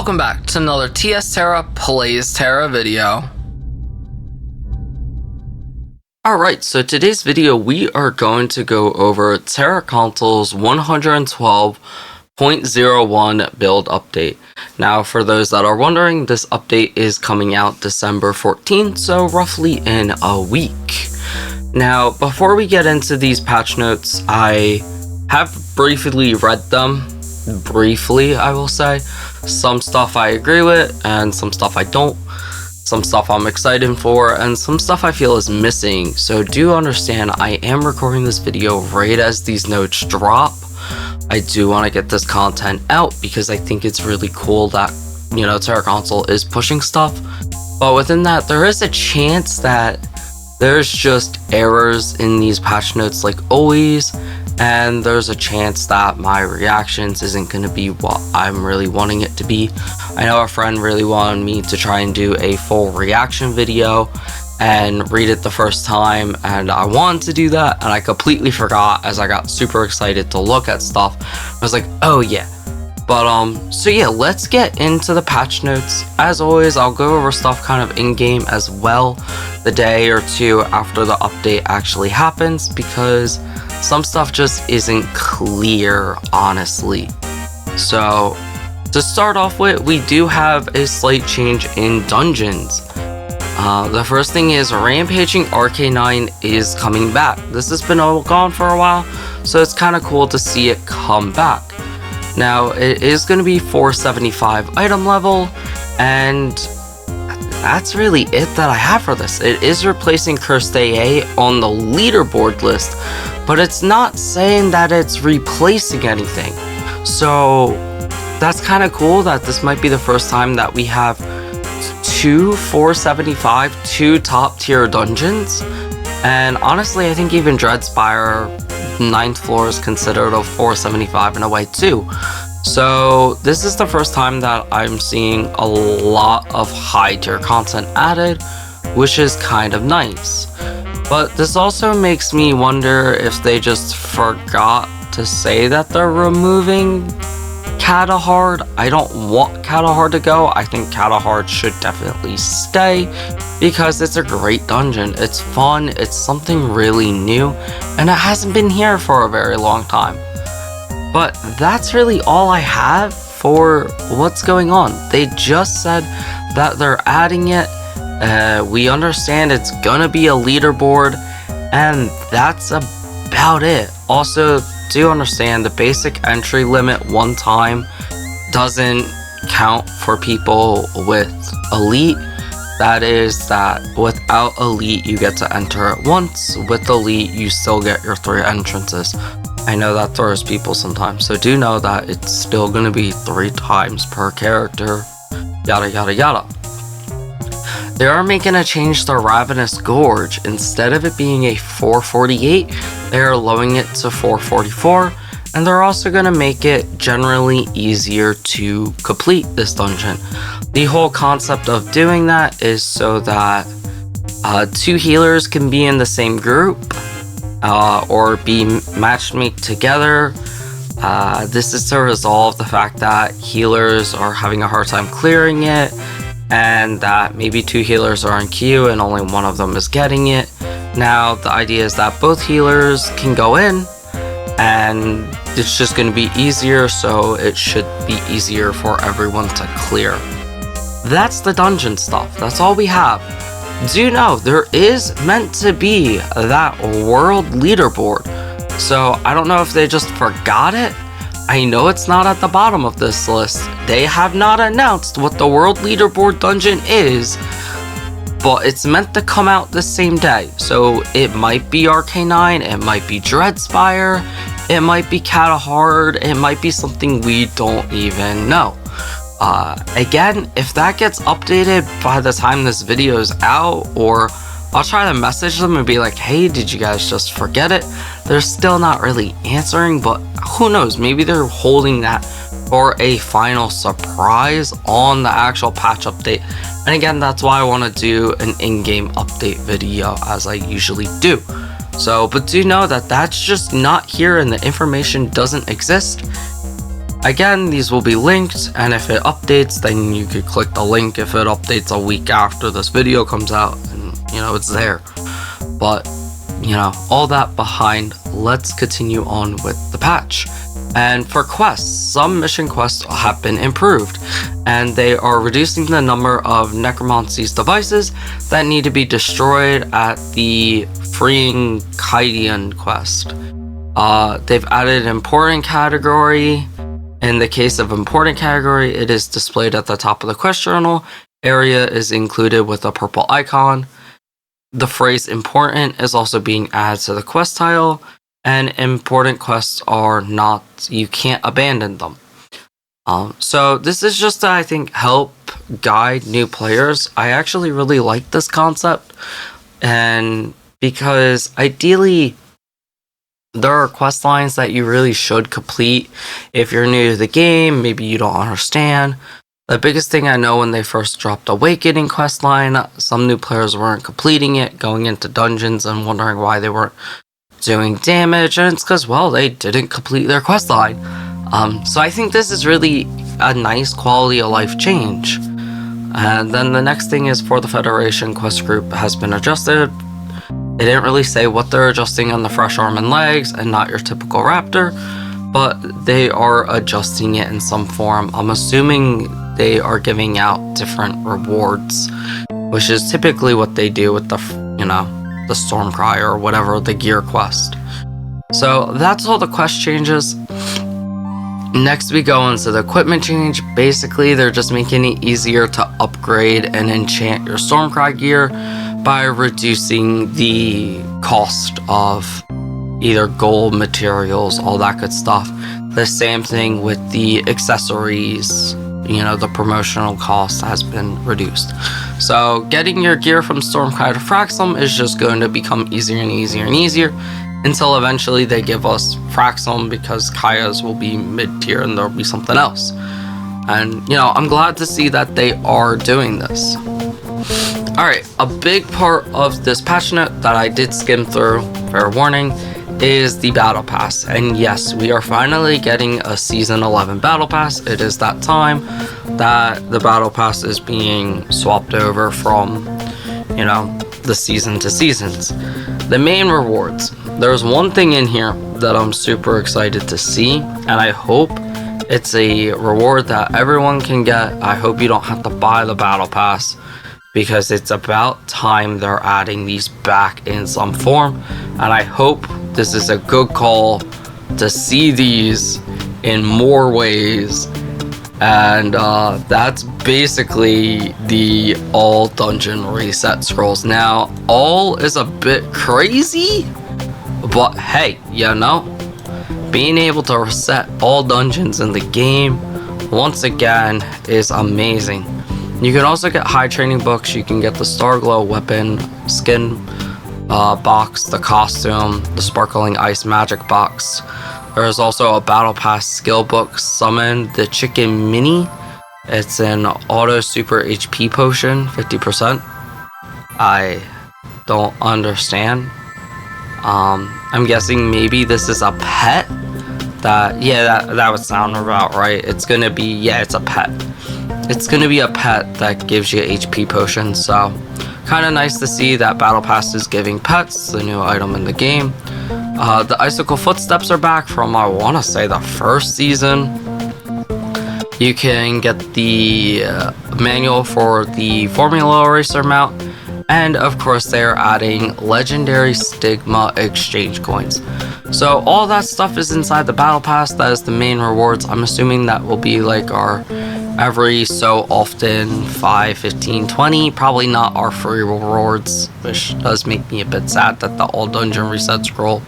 Welcome back to another Tera Plays Tera video. Alright, so today's video we are going to go over Tera Console's 112.01 build update. Now for those that are wondering, this update is coming out December 14th, so roughly in a week. Now before we get into these patch notes, I have briefly read them. Briefly, I will say. Some stuff I agree with and some stuff I don't. Some stuff I'm excited for and some stuff I feel is missing. So do understand I am recording this video right as these notes drop. I do want to get this content out because I think it's really cool that, you know, Tera Console is pushing stuff. But within that, there is a chance that there's just errors in these patch notes like always. And there's a chance that my reactions isn't going to be what I'm really wanting it to be. I know a friend really wanted me to try and do a full reaction video and read it the first time, and I wanted to do that and I completely forgot as I got super excited to look at stuff. I was like, oh yeah. But so yeah, let's get into the patch notes. As always, I'll go over stuff kind of in-game as well the day or two after the update actually happens, because some stuff just isn't clear, honestly. So to start off with, we do have a slight change in dungeons. The first thing is Rampaging RK9 is coming back. This has been gone for a while, so it's kind of cool to see it come back. Now it is going to be 475 item level, and that's really it that I have for this. It is replacing Cursed AA on the leaderboard list, but it's not saying that it's replacing anything. So that's kind of cool that this might be the first time that we have two top tier dungeons. And honestly, I think even Dreadspire 9th floor is considered a 475 in a way too. So this is the first time that I'm seeing a lot of high tier content added, which is kind of nice. But this also makes me wonder if they just forgot to say that they're removing Catahard. I don't want Catahard to go. I think Catahard should definitely stay because it's a great dungeon. It's fun, it's something really new, and it hasn't been here for a very long time. But that's really all I have for what's going on. They just said that they're adding it. We understand it's gonna be a leaderboard, and that's about it. Also, do understand the basic entry limit one time doesn't count for people with elite. That is that without elite you get to enter it once. With elite you still get your 3 entrances. I know that throws people sometimes, so do know that it's still going to be 3 times per character, yada yada yada. They are making a change to Ravenous Gorge. Instead of it being a 448, they are lowering it to 444, and they're also going to make it generally easier to complete this dungeon. The whole concept of doing that is so that 2 healers can be in the same group, or be matchmade together. This is to resolve the fact that healers are having a hard time clearing it, and that maybe 2 healers are in queue and only one of them is getting it. Now the idea is that both healers can go in, and it's just going to be easier, so it should be easier for everyone to clear. That's the dungeon stuff. That's all we have. Do know there is meant to be that world leaderboard, so I don't know if they just forgot it. I know it's not at the bottom of this list. They have not announced what the world leaderboard dungeon is, but it's meant to come out the same day. So it might be RK9, it might be Dreadspire, it might be Catahard, it might be something we don't even know. Again, if that gets updated by the time this video is out, or I'll try to message them and be like, hey, did you guys just forget it? They're still not really answering, but who knows, maybe they're holding that for a final surprise on the actual patch update. And again, that's why I want to do an in-game update video as I usually do. So, but do know that that's just not here and the information doesn't exist. Again, these will be linked, and if it updates, then you could click the link if it updates a week after this video comes out, and it's there. But all that behind, let's continue on with the patch. And for quests, some mission quests have been improved, and they are reducing the number of necromancy's devices that need to be destroyed at the freeing Kaidian quest. They've added important category. In the case of important category, it is displayed at the top of the quest journal. Area is included with a purple icon. The phrase important is also being added to the quest title, and important quests are not, you can't abandon them. So this is just to, I think, help guide new players. I actually really like this concept, and because ideally there are quest lines that you really should complete if you're new to the game, maybe you don't understand. The biggest thing I know, when they first dropped Awakening questline, some new players weren't completing it, going into dungeons and wondering why they weren't doing damage, and it's because, well, they didn't complete their questline. So I think this is really a nice quality of life change. And then the next thing is, for the Federation, quest group has been adjusted. They didn't really say what they're adjusting on the fresh arm and legs, and not your typical raptor, but they are adjusting it in some form. I'm assuming they are giving out different rewards, which is typically what they do with the, the Stormcry or whatever, the gear quest. So that's all the quest changes. Next we go into the equipment change. Basically, they're just making it easier to upgrade and enchant your Stormcry gear by reducing the cost of either gold, materials, all that good stuff. The same thing with the accessories. The promotional cost has been reduced. So getting your gear from Stormcry to Fraxum is just going to become easier and easier and easier, until eventually they give us Fraxum, because Kaya's will be mid-tier and there'll be something else. And I'm glad to see that they are doing this. Alright, a big part of this patch note that I did skim through, fair warning, is the Battle Pass. And yes, we are finally getting a Season 11 Battle Pass. It is that time that the Battle Pass is being swapped over from, the season to seasons. The main rewards. There's one thing in here that I'm super excited to see, and I hope it's a reward that everyone can get. I hope you don't have to buy the Battle Pass, because it's about time they're adding these back in some form, and I hope this is a good call to see these in more ways. And that's basically the all dungeon reset scrolls. Now, all is a bit crazy, but hey, being able to reset all dungeons in the game once again is amazing. You can also get high training books. You can get the Starglow weapon, skin box, the costume, the sparkling ice magic box. There's also a battle pass skill book, summon the chicken mini. It's an auto super HP potion, 50%. I don't understand. I'm guessing maybe this is a pet. That would sound about right. It's gonna be, it's a pet. It's gonna be a pet that gives you HP potions, so kind of nice to see that Battle Pass is giving pets, the new item in the game. The Icicle Footsteps are back from, I want to say, the first season. You can get the manual for the Formula Eraser mount, and of course they are adding Legendary Stigma exchange coins. So all that stuff is inside the Battle Pass. That is the main rewards. I'm assuming that will be like our every so often 5, 15, 20, probably not our free rewards, which does make me a bit sad that the all dungeon reset scroll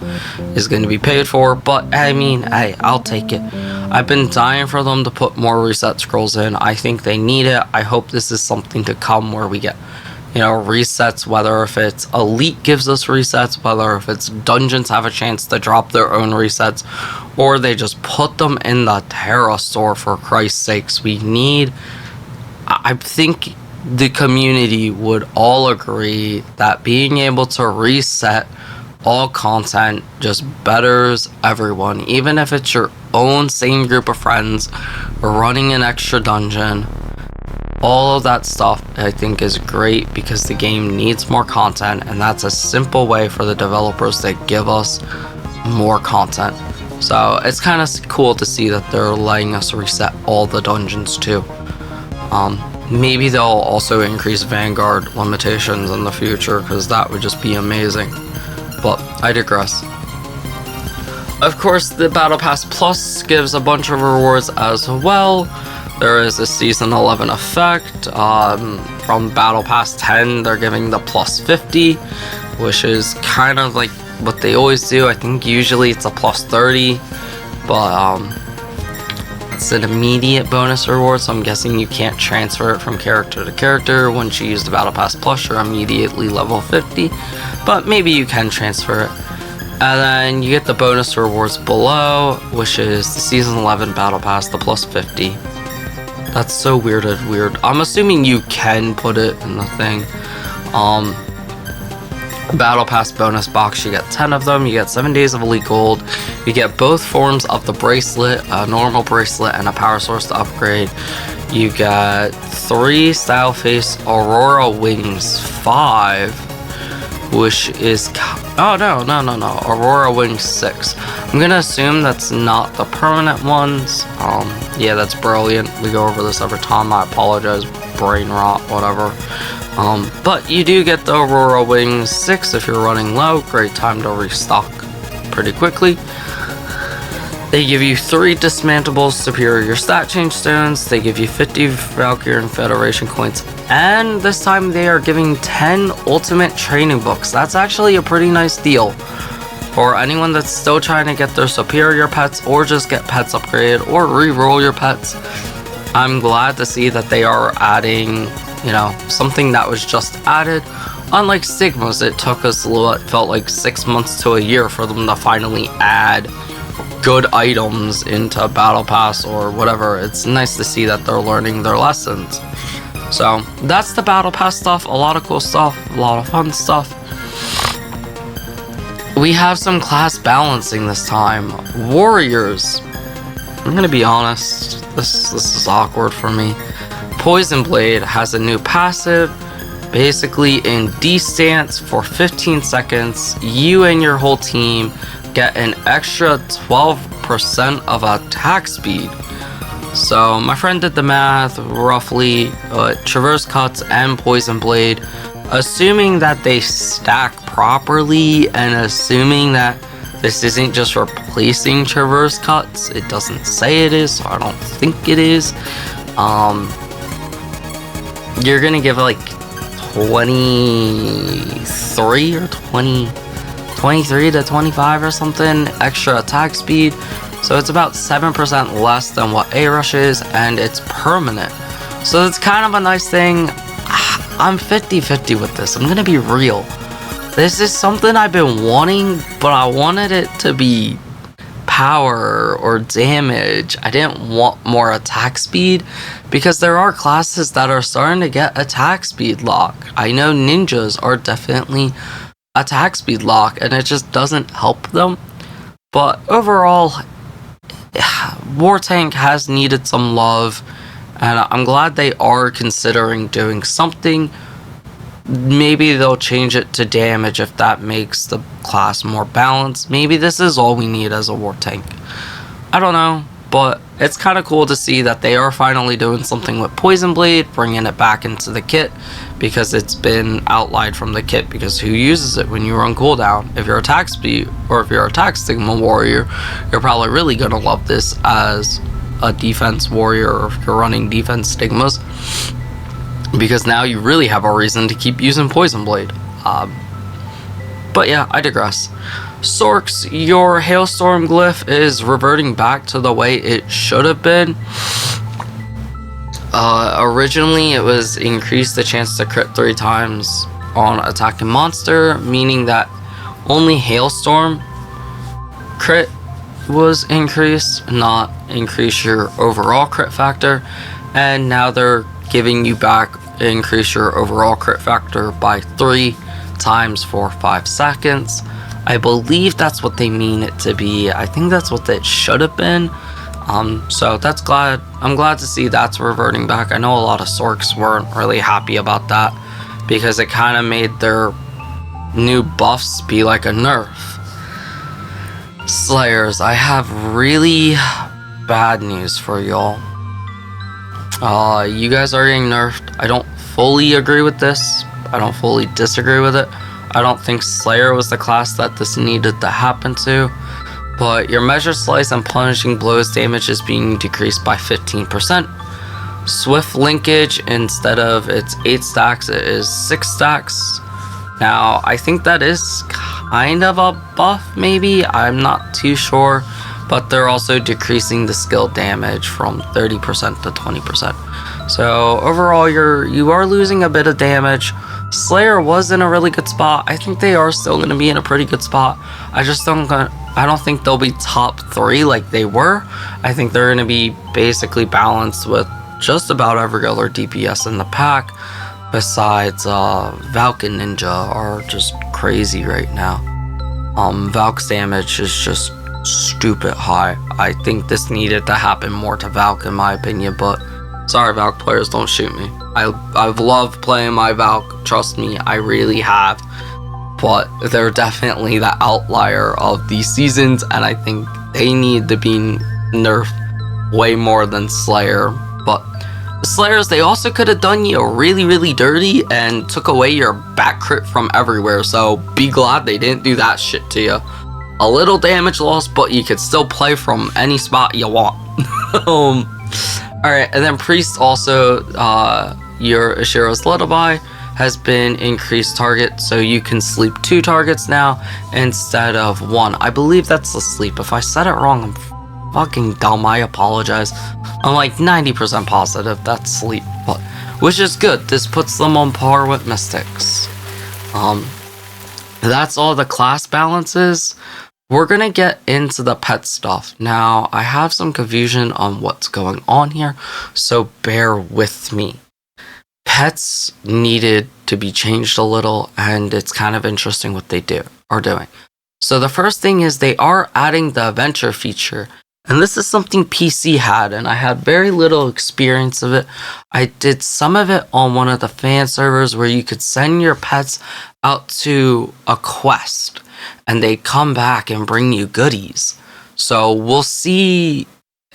is going to be paid for, but I mean, hey, I'll take it. I've been dying for them to put more reset scrolls in. I think they need it. I hope this is something to come where we get resets, whether if it's Elite gives us resets, whether if it's dungeons have a chance to drop their own resets, or they just put them in the Tera store, for Christ's sakes. I think the community would all agree that being able to reset all content just betters everyone, even if it's your own same group of friends, running an extra dungeon. All of that stuff I think is great because the game needs more content, and that's a simple way for the developers to give us more content. So it's kind of cool to see that they're letting us reset all the dungeons too. Maybe they'll also increase Vanguard limitations in the future, because that would just be amazing. But I digress. Of course, the Battle Pass Plus gives a bunch of rewards as well. There is a Season 11 effect. From Battle Pass 10, they're giving the plus 50, which is kind of like what they always do. I think usually it's a plus 30, but it's an immediate bonus reward, so I'm guessing you can't transfer it from character to character. Once you use the Battle Pass Plus, you're immediately level 50, but maybe you can transfer it. And then you get the bonus rewards below, which is the Season 11 Battle Pass, the plus 50. That's so weird. I'm assuming you can put it in the thing. Battle Pass bonus box, you get 10 of them. You get 7 days of Elite Gold. You get both forms of the bracelet, a normal bracelet and a power source to upgrade. You get 3 Style Face Aurora Wings 5, which is... Oh, no. Aurora Wings 6. I'm gonna assume that's not the permanent ones. Yeah, that's brilliant. We go over this every time. I apologize. Brain rot, whatever. But you do get the Aurora Wings 6 if you're running low. Great time to restock pretty quickly. They give you 3 dismantleable superior stat change stones. They give you 50 Valkyrian Federation coins. And this time they are giving 10 ultimate training books. That's actually a pretty nice deal for anyone that's still trying to get their superior pets, or just get pets upgraded, or re-roll your pets. I'm glad to see that they are adding, you know, something that was just added. Unlike Stigmas, it took us what felt like 6 months to a year for them to finally add good items into Battle Pass or whatever. It's nice to see that they're learning their lessons. So that's the Battle Pass stuff. A lot of cool stuff, a lot of fun stuff. We have some class balancing this time. Warriors. I'm gonna be honest, this is awkward for me. Poison Blade has a new passive. Basically, in D stance for 15 seconds, you and your whole team get an extra 12% of attack speed. So my friend did the math, roughly Traverse Cuts and Poison Blade, assuming that they stack properly, and assuming that this isn't just replacing Traverse Cuts. It doesn't say it is, so I don't think it is. You're gonna give like 23 or 23 to 25 or something extra attack speed. So it's about 7% less than what A-Rush is, and it's permanent. So it's kind of a nice thing. I'm 50-50 with this. I'm gonna be real. This is something I've been wanting, but I wanted it to be power or damage. I didn't want more attack speed, because there are classes that are starting to get attack speed lock. I know ninjas are definitely attack speed lock, and it just doesn't help them. But overall, War Tank has needed some love, and I'm glad they are considering doing something. Maybe they'll change it to damage if that makes the class more balanced. Maybe this is all we need as a War Tank. I don't know, but it's kind of cool to see that they are finally doing something with Poison Blade, bringing it back into the kit, because it's been outlined from the kit, because who uses it when you're on cooldown? If you're attack speed, or if you're attack Stigma warrior, you're probably really going to love this as a defense warrior, or if you're running defense Stigmas, because now you really have a reason to keep using Poison Blade. But yeah, I digress. Sorks, your Hailstorm glyph is reverting back to the way it should have been. Originally, it was increased the chance to crit 3 times on attacking monster, meaning that only Hailstorm crit was increased, not increase your overall crit factor. And now they're giving you back increase your overall crit factor by 3 times for 5 seconds. I believe that's what they mean it to be. I think that's what it should have been. So I'm glad to see that's reverting back. I know a lot of Sorks weren't really happy about that because it kind of made their new buffs be like a nerf. Slayers, I have really bad news for y'all. You guys are getting nerfed. I don't fully agree with this. I don't fully disagree with it. I don't think Slayer was the class that this needed to happen to. But your measured slice and punishing blows damage is being decreased by 15%. Swift linkage, instead of its 8 stacks, it is 6 stacks. Now, I think that is kind of a buff, maybe. I'm not too sure. But they're also decreasing the skill damage from 30% to 20%. So overall, you are losing a bit of damage. Slayer was in a really good spot. I think they are still going to be in a pretty good spot. I don't think they'll be top 3 like they were. I think they're going to be basically balanced with just about every other DPS in the pack. Besides, Valk and Ninja are just crazy right now. Valk's damage is just stupid high. I think this needed to happen more to Valk in my opinion, but sorry Valk players, don't shoot me. I've loved playing my Valk, trust me, I really have. But they're definitely the outlier of these seasons, and I think they need to be nerfed way more than Slayer. But the Slayers, they also could have done you really, really dirty and took away your back crit from everywhere, so be glad they didn't do that shit to you. A little damage loss, but you could still play from any spot you want. Alright, and then Priest also, your Ashiro's Lullaby has been increased target, so you can sleep 2 targets now instead of 1. I believe that's the sleep. If I said it wrong, I'm fucking dumb. I apologize. I'm like 90% positive that's sleep, but which is good. This puts them on par with Mystics. That's all the class balances. We're gonna get into the pet stuff. Now, I have some confusion on what's going on here, so bear with me. Pets needed to be changed a little, and it's kind of interesting what they are doing. So the first thing is they are adding the adventure feature, and this is something PC had, and I had very little experience of it. I did some of it on one of the fan servers where you could send your pets out to a quest, and they come back and bring you goodies. So we'll see.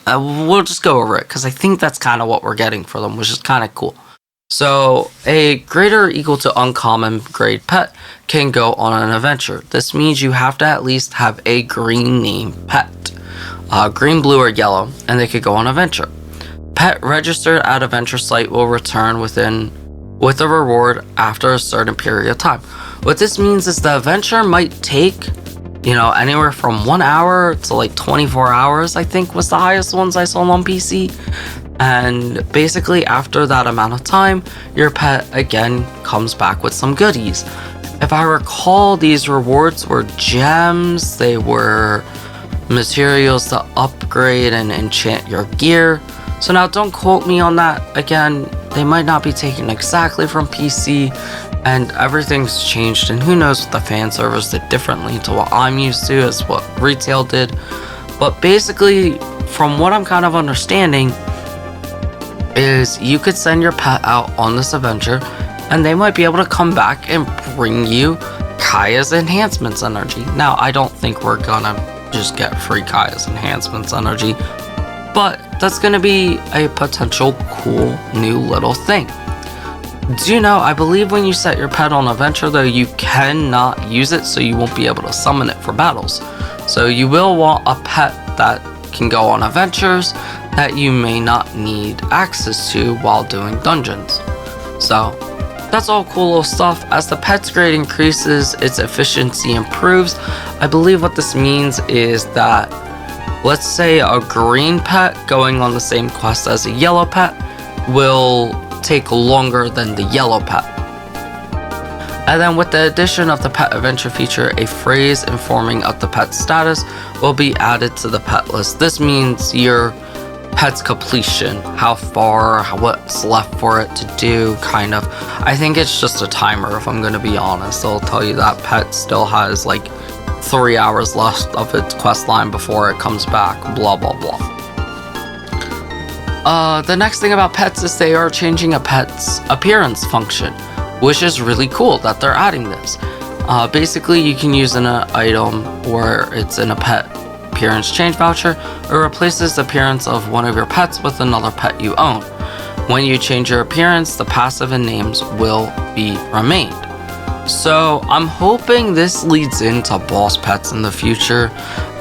We'll just go over it, because I think that's kind of what we're getting for them, which is kind of cool. So, a greater or equal to uncommon grade pet can go on an adventure. This means you have to at least have a green name pet. Green, blue, or yellow, and they could go on adventure. Pet registered at adventure site will return with a reward after a certain period of time. What this means is the adventure might take, anywhere from 1 hour to like 24 hours, I think was the highest ones I saw on PC. And basically after that amount of time, your pet again comes back with some goodies. If I recall, these rewards were gems, they were materials to upgrade and enchant your gear. So now don't quote me on that. Again, they might not be taken exactly from PC, and everything's changed, and who knows what the fan servers did differently to what I'm used to as what retail did. But basically, from what I'm kind of understanding, is you could send your pet out on this adventure, and they might be able to come back and bring you Kaya's Enhancements energy. Now, I don't think we're gonna just get free Kaya's Enhancements energy, but that's gonna be a potential cool new little thing. Do you know, I believe when you set your pet on adventure though, you cannot use it, so you won't be able to summon it for battles. So you will want a pet that can go on adventures that you may not need access to while doing dungeons. So that's all cool little stuff. As the pet's grade increases, its efficiency improves. I believe what this means is that, let's say a green pet going on the same quest as a yellow pet will take longer than the yellow pet. And then with the addition of the pet adventure feature, a phrase informing of the pet's status will be added to the pet list. This means your pet's completion, how far, what's left for it to do, kind of. I think it's just a timer, if I'm going to be honest. It'll tell you that pet still has like 3 hours left of its quest line before it comes back, blah blah blah. The next thing about pets is they are changing a pet's appearance function, which is really cool that they're adding this. Basically, you can use an item where it's in a pet appearance change voucher. It replaces the appearance of one of your pets with another pet you own. When you change your appearance, the passive and names will be remained. So I'm hoping this leads into boss pets in the future,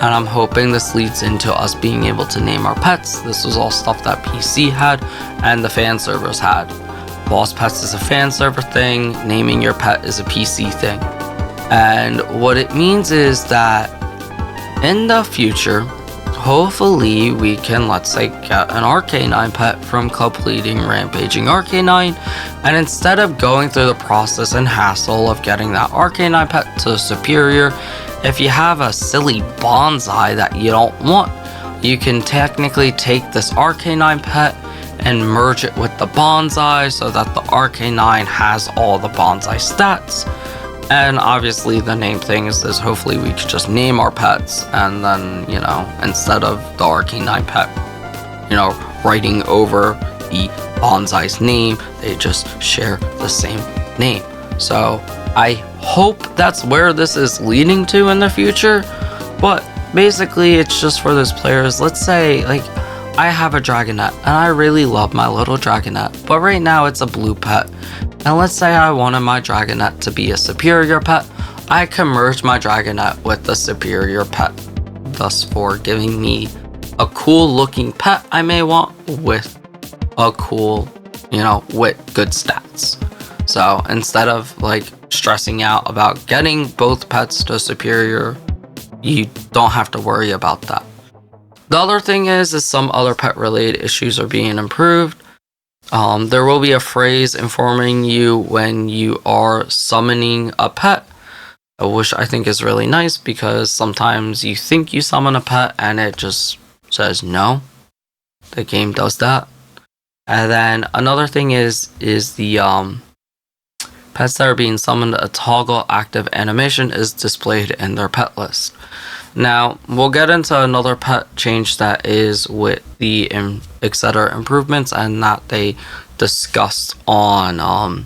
and I'm hoping this leads into us being able to name our pets. This was all stuff that PC had and the fan servers had. Boss pets is a fan server thing, naming your pet is a PC thing. And what it means is that in the future, hopefully we can, let's say, get an Arcanine pet from completing Rampaging Arcanine, and instead of going through the process and hassle of getting that Arcanine pet to superior, if you have a silly bonsai that you don't want, you can technically take this Arcanine pet and merge it with the bonsai so that the Arcanine has all the bonsai stats. And obviously the name thing is hopefully we could just name our pets, and then, you know, instead of the Arcanine pet, you know, writing over the bonsai's name, they just share the same name. So I hope that's where this is leading to in the future. But basically it's just for those players. Let's say, like, I have a Dragonette and I really love my little Dragonette, but right now it's a blue pet. And let's say I wanted my Dragonette to be a superior pet. I can merge my Dragonette with the superior pet, thus for giving me a cool looking pet I may want with a cool, you know, with good stats. So instead of like stressing out about getting both pets to superior, you don't have to worry about that. The other thing is some other pet related issues are being improved. There will be a phrase informing you when you are summoning a pet, which I think is really nice because sometimes you think you summon a pet and it just says no. The game does that. And then another thing is the pets that are being summoned, a toggle active animation is displayed in their pet list. Now, we'll get into another pet change that is with the etc. improvements and that they discussed on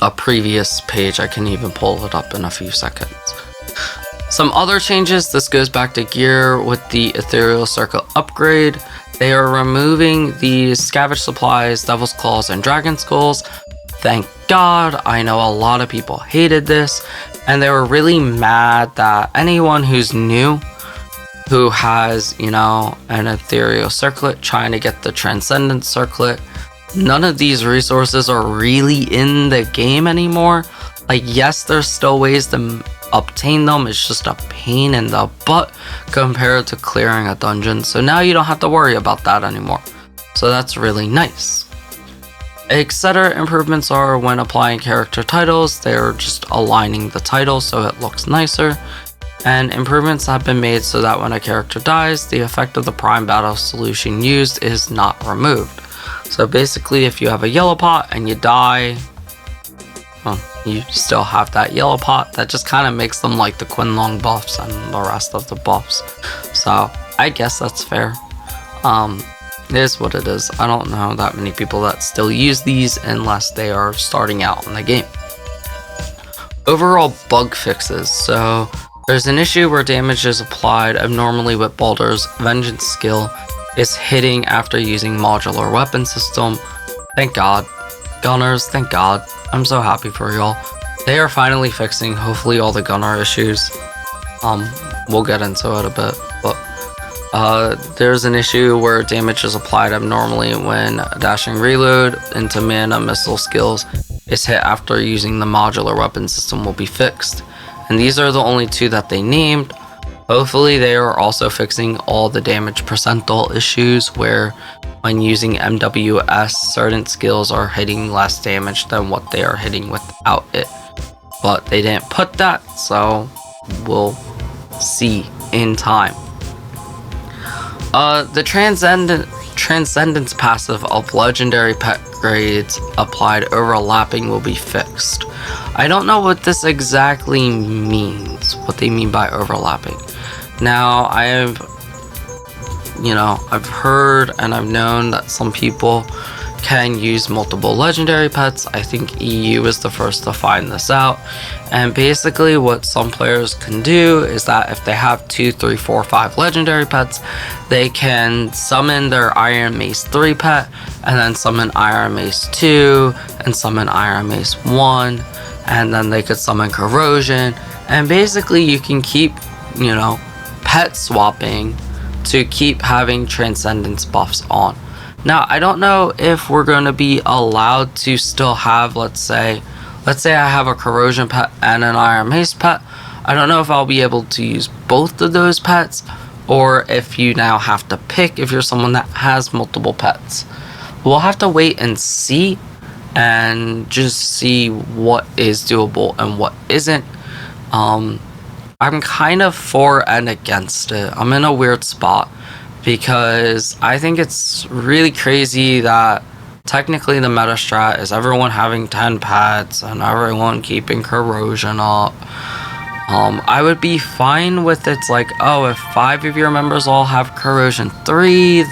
a previous page. I can even pull it up in a few seconds. Some other changes, this goes back to gear with the Ethereal Circle upgrade. They are removing the Scavenge Supplies, Devil's Claws, and Dragon Skulls. Thank God. I know a lot of people hated this, and they were really mad that anyone who's new, who has, you know, an Ethereal Circlet trying to get the Transcendent Circlet, none of these resources are really in the game anymore. Like, yes, there's still ways to obtain them, it's just a pain in the butt compared to clearing a dungeon. So now you don't have to worry about that anymore. So that's really nice. Etc. improvements are when applying character titles, they're just aligning the title so it looks nicer. And improvements have been made so that when a character dies, the effect of the prime battle solution used is not removed. So basically, if you have a yellow pot and you die, well, you still have that yellow pot. That just kind of makes them like the Quinlong buffs and the rest of the buffs. So I guess that's fair. It is what it is. I don't know that many people that still use these unless they are starting out in the game. Overall bug fixes. So there's an issue where damage is applied abnormally with Baldur's Vengeance skill is hitting after using modular weapon system. Thank God. Gunners, thank God. I'm so happy for y'all. They are finally fixing hopefully all the gunner issues. We'll get into it a bit, but there's an issue where damage is applied abnormally when dashing reload into mana missile skills is hit after using the modular weapon system will be fixed. And these are the only two that they named. Hopefully they are also fixing all the damage percentile issues where when using MWS certain skills are hitting less damage than what they are hitting without it. But they didn't put that, so we'll see in time. The Transcendence passive of legendary pet grades applied overlapping will be fixed. I don't know what this exactly means. what they mean by overlapping. Now, I've heard and I've known that some people can use multiple legendary pets. I think EU is the first to find this out. And basically what some players can do is that if they have 2, 3, 4, 5 legendary pets, they can summon their Iron Mace 3 pet, and then summon Iron Mace 2, and summon Iron Mace 1, and then they could summon Corrosion. And basically you can keep, pet swapping to keep having Transcendence buffs on. Now, I don't know if we're going to be allowed to still have, let's say I have a Corrosion pet and an Iron Mace pet. I don't know if I'll be able to use both of those pets, or if you now have to pick if you're someone that has multiple pets. We'll have to wait and see, and just see what is doable and what isn't. I'm kind of for and against it. I'm in a weird spot, because I think it's really crazy that technically the meta strat is everyone having 10 pets and everyone keeping Corrosion up. I would be fine with it's like, oh, if 5 of your members all have Corrosion 3,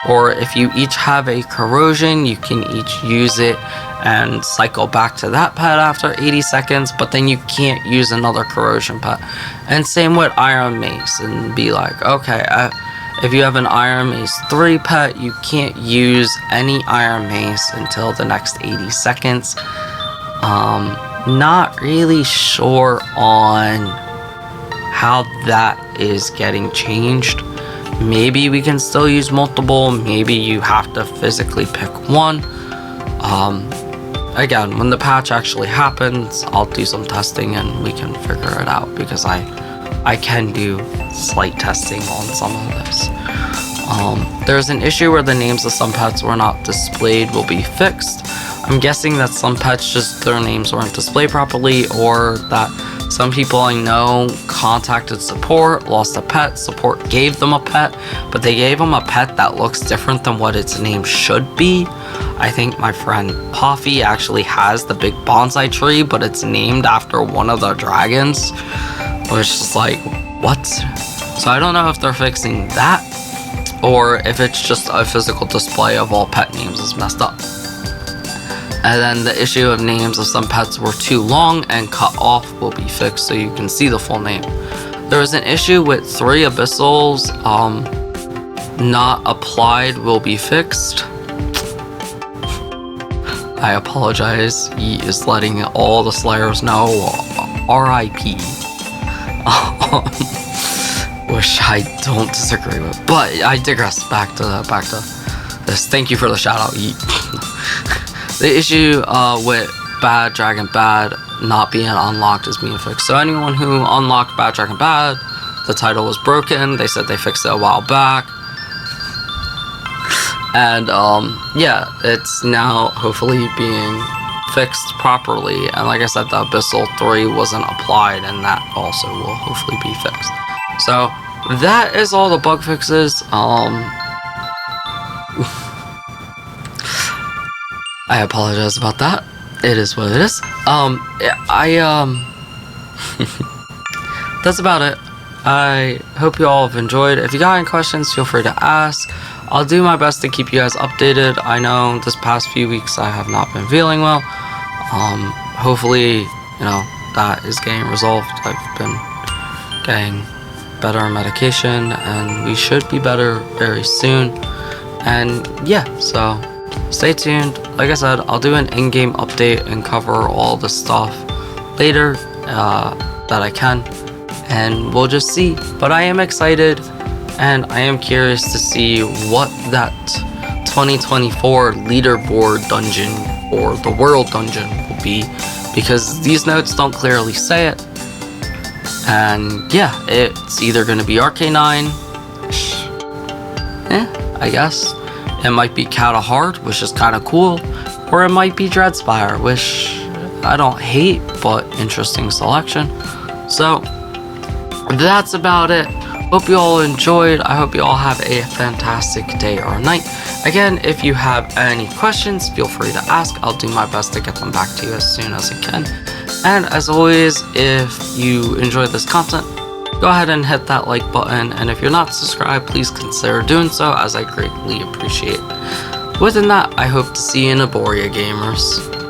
or if you each have a Corrosion, you can each use it and cycle back to that pet after 80 seconds, but then you can't use another Corrosion pet. And same with Iron Mace, and be like, okay, if you have an Iron Mace 3 pet, you can't use any Iron Mace until the next 80 seconds. Not really sure on how that is getting changed. Maybe we can still use multiple, maybe you have to physically pick one. Again, when the patch actually happens, I'll do some testing and we can figure it out, because I can do slight testing on some of this. There's an issue where the names of some pets were not displayed will be fixed. I'm guessing that some pets just their names weren't displayed properly, or that some people I know contacted support, lost a pet, support gave them a pet, but they gave them a pet that looks different than what its name should be. I think my friend Puffy actually has the big bonsai tree, but it's named after one of the dragons, which is like, what? So I don't know if they're fixing that, or if it's just a physical display of all pet names is messed up. And then the issue of names of some pets were too long and cut off will be fixed so you can see the full name. There was an issue with 3 abyssals not applied will be fixed. I apologize. He is letting all the Slayers know. R.I.P. Which I don't disagree with, but I digress. Back to this. Thank you for the shout out, Yeet. The issue with Bad Dragon Bad not being unlocked is being fixed. So anyone who unlocked Bad Dragon Bad, the title was broken. They said they fixed it a while back. And yeah, it's now hopefully being fixed properly. And like I said, the Abyssal 3 wasn't applied, and that also will hopefully be fixed. So that is all the bug fixes. I apologize about that. It is what it is. That's about it. I hope you all have enjoyed. If you got any questions, feel free to ask. I'll do my best to keep you guys updated. I know this past few weeks I have not been feeling well. Hopefully, that is getting resolved. I've been getting better medication, and we should be better very soon. And yeah, so stay tuned. Like I said, I'll do an in-game update and cover all the stuff later that I can, and we'll just see. But I am excited, and I am curious to see what that 2024 leaderboard dungeon or the world dungeon will be, because these notes don't clearly say it. And yeah, it's either going to be Arcanine, I guess. It might be Catahard, which is kind of cool, or it might be Dreadspire, which I don't hate, but interesting selection. So that's about it. Hope you all enjoyed. I hope you all have a fantastic day or night. Again, if you have any questions, feel free to ask. I'll do my best to get them back to you as soon as I can. And as always, if you enjoyed this content, go ahead and hit that like button, and if you're not subscribed, please consider doing so, as I greatly appreciate. Within that, I hope to see you in Aboria, gamers.